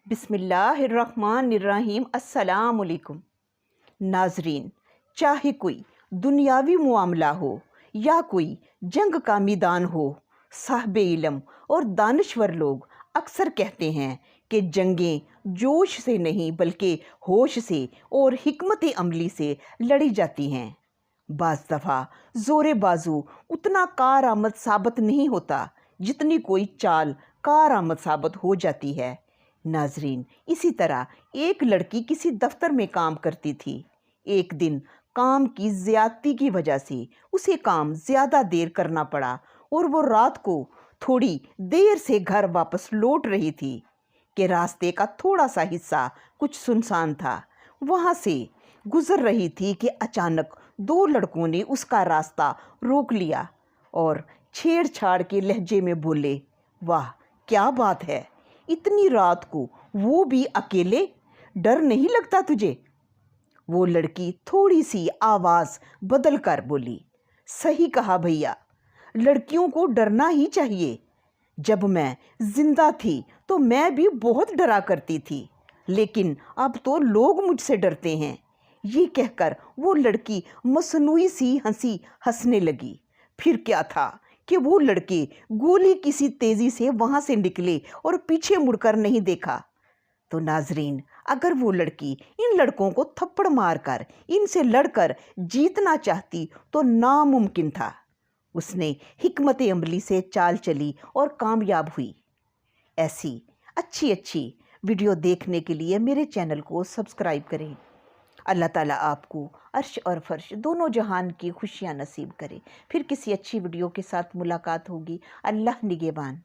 बिस्मिल्लाहिर्रहमानिर्रहीम। अस्सलाम वालेकुम नाजरीन, चाहे कोई दुनियावी मामला हो या कोई जंग का मैदान हो, साहिबे इल्म और दानश्वर लोग अक्सर कहते हैं कि जंगें जोश से नहीं बल्कि होश से और हिकमत अमली से लड़ी जाती हैं। बाज़ दफ़ा ज़ोरे बाजू उतना कारआमद साबित नहीं होता जितनी कोई चाल कारआमद साबित हो जाती है। नाजरीन, इसी तरह एक लड़की किसी दफ्तर में काम करती थी। एक दिन काम की ज़्यादती की वजह से उसे काम ज़्यादा देर करना पड़ा और वो रात को थोड़ी देर से घर वापस लौट रही थी कि रास्ते का थोड़ा सा हिस्सा कुछ सुनसान था। वहाँ से गुज़र रही थी कि अचानक दो लड़कों ने उसका रास्ता रोक लिया और छेड़छाड़ के लहजे में बोले, वाह क्या बात है, इतनी रात को वो भी अकेले, डर नहीं लगता तुझे? वो लड़की थोड़ी सी आवाज़ बदल कर बोली, सही कहा भैया, लड़कियों को डरना ही चाहिए। जब मैं जिंदा थी तो मैं भी बहुत डरा करती थी, लेकिन अब तो लोग मुझसे डरते हैं। ये कहकर वो लड़की मसनूई सी हंसी हंसने लगी। फिर क्या था कि वो लड़के गोली किसी तेज़ी से वहाँ से निकले और पीछे मुड़कर नहीं देखा। तो नाजरीन, अगर वो लड़की इन लड़कों को थप्पड़ मारकर इनसे लड़कर जीतना चाहती तो नामुमकिन था। उसने हिकमत अमली से चाल चली और कामयाब हुई। ऐसी अच्छी वीडियो देखने के लिए मेरे चैनल को सब्सक्राइब करें। अल्लाह ताला आपको अर्श और फर्श दोनों जहान की खुशियाँ नसीब करे। फिर किसी अच्छी वीडियो के साथ मुलाकात होगी। अल्लाह निगहबान।